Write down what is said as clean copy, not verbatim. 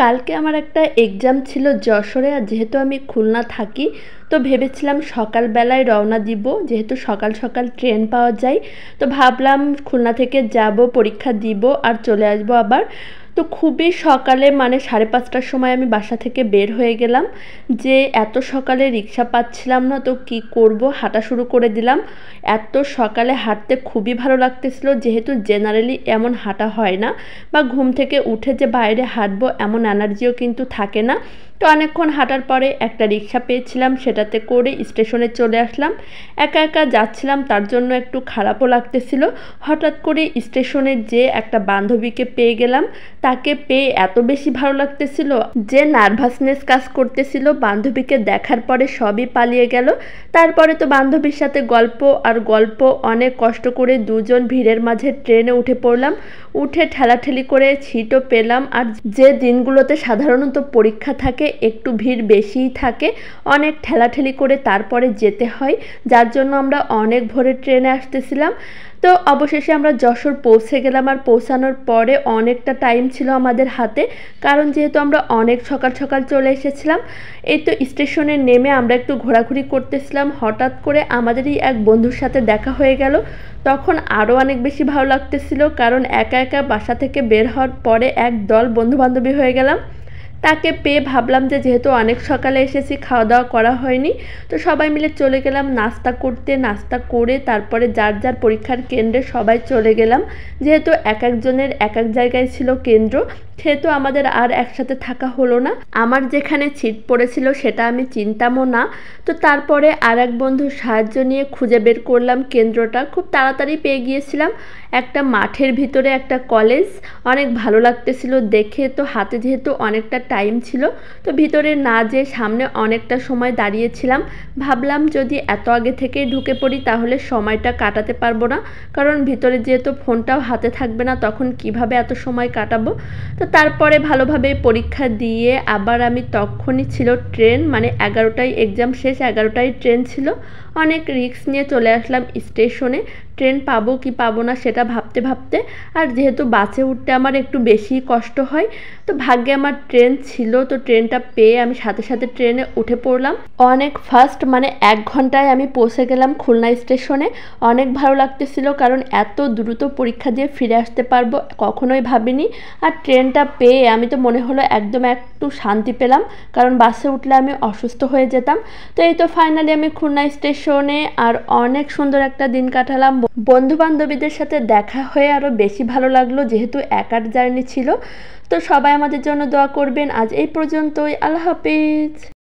কালকে আমার একটা এক্সাম ছিল যশোরে, আর যেহেতু আমি খুলনা থাকি তো ভেবেছিলাম সকালবেলায় রওনা দিব, যেহেতু সকাল সকাল ট্রেন পাওয়া যায়। তো ভাবলাম খুলনা থেকে যাব, পরীক্ষা দিব আর চলে আসবো আবার। তো খুবই সকালে মানে 5:30টার সময় আমি বাসা থেকে বের হয়ে গেলাম, যে এত সকালে রিক্সা পাচ্ছিলাম না, তো কি করব, হাঁটা শুরু করে দিলাম। এত সকালে হাঁটতে খুবই ভালো লাগতেছিল, যেহেতু জেনারেলি এমন হাঁটা হয় না, বা ঘুম থেকে উঠে যে বাইরে হাঁটবো এমন এনার্জিও কিন্তু থাকে না। তো অনেকক্ষণ হাঁটার পরে একটা রিক্সা পেয়েছিলাম, সেটাতে করে স্টেশনে চলে আসলাম। একা একা যাচ্ছিলাম, তার জন্য একটু খারাপও লাগতেছিল। হঠাৎ করে স্টেশনে যে একটা বান্ধবীকে পেয়ে গেলাম, তাকে পেয়ে এত বেশি ভালো লাগতেছিল যে নার্ভাসনেস কাজ করতেছিল। বান্ধবীকে দেখার পরে সবই পালিয়ে গেল। তারপরে তো বান্ধবীর সাথে গল্প আর গল্প, অনেক কষ্ট করে দুজন ভিড়ের মাঝে ট্রেনে উঠে পড়লাম। উঠে ঠেলাঠেলি করে সিটও পেলাম। আর যে দিনগুলোতে সাধারণত পরীক্ষা থাকে একটু ভিড় বেশিই থাকে, অনেক ঠেলাঠেলি করে তারপরে যেতে হয়, যার জন্য আমরা অনেক ভোরে ট্রেনে আসতেছিলাম। তো অবশেষে আমরা যশোর পৌঁছে গেলাম, আর পৌঁছানোর পরে অনেকটা টাইম ছিল আমাদের হাতে, কারণ যেহেতু আমরা অনেক সকাল সকাল চলে এসেছিলাম। এই তো স্টেশনে নেমে আমরা একটু ঘোরাঘুরি করতেছিলাম, হঠাৎ করে আমাদেরই এক বন্ধুর সাথে দেখা হয়ে গেল। তখন আরও অনেক বেশি ভালো লাগতেছিল, কারণ একা একা বাসা থেকে বের হওয়ার পরে এক দল বন্ধুবান্ধবী হয়ে গেলাম। তাকে পেয়ে ভাবলাম যে যেহেতু অনেক সকালে এসেছি, খাওয়া দাওয়া করা হয়নি, তো সবাই মিলে চলে গেলাম নাস্তা করতে। নাস্তা করে তারপরে যার যার পরীক্ষার কেন্দ্রে সবাই চলে গেলাম। যেহেতু এক একজনের এক এক জায়গায় ছিল কেন্দ্র, সেহেতু আমাদের আর একসাথে থাকা হলো না। আমার যেখানে ছিট পড়েছিল সেটা আমি চিনতামও না। তো তারপরে আর এক বন্ধুর সাহায্য নিয়ে খুঁজে বের করলাম কেন্দ্রটা, খুব তাড়াতাড়ি পেয়ে গিয়েছিলাম। একটা মাঠের ভিতরে একটা কলেজ, অনেক ভালো লাগতেছিল দেখে। তো হাতে যেহেতু অনেকটা টাইম ছিল, তো ভিতরে না যেয়ে সামনে অনেকটা সময় দাঁড়িয়েছিলাম। ভাবলাম যদি এত আগে থেকেই ঢুকে পড়ি তাহলে সময়টা কাটাতে পারবো না, কারণ ভিতরে যেহেতু ফোনটাও হাতে থাকবে না, তখন কিভাবে এত সময় কাটাবো। তো তারপরে ভালোভাবে পরীক্ষা দিয়ে আবার আমি, তখনই ছিল ট্রেন, মানে 11টায় এক্সাম শেষ, 11টায় ট্রেন ছিল। অনেক রিস্ক নিয়ে চলে আসলাম স্টেশনে, ট্রেন পাবো কি পাবো না সেটা ভাবতে ভাবতে। আর যেহেতু বাসে উঠতে আমার একটু বেশি কষ্ট হয়, তো ভাগ্যে আমার ট্রেন ছিল, তো ট্রেনটা পেয়ে আমি সাথে সাথে ট্রেনে উঠে পড়লাম। অনেক ফাস্ট, মানে 1 ঘন্টায় আমি পৌঁছে গেলাম খুলনা স্টেশনে। অনেক ভালো লাগতেছিল, কারণ এত দ্রুত পরীক্ষা দিয়ে ফিরে আসতে পারবো কখনোই ভাবিনি। আর ট্রেনটা পেয়ে আমি তো মনে হলো একদম একটু শান্তি পেলাম, কারণ বাসে উঠলে আমি অসুস্থ হয়ে যেতাম। তো এই তো ফাইনালি আমি খুলনা স্টেশনে, আর অনেক সুন্দর একটা দিন কাটালাম। বন্ধু বান্ধবীদের সাথে দেখা হয়ে আরও বেশি ভালো লাগলো, যেহেতু একার জার্নি ছিল। তো সবাই আমাদের জন্য দোয়া করবেন। আজ এই পর্যন্তই, আল্লাহ হাফিজ।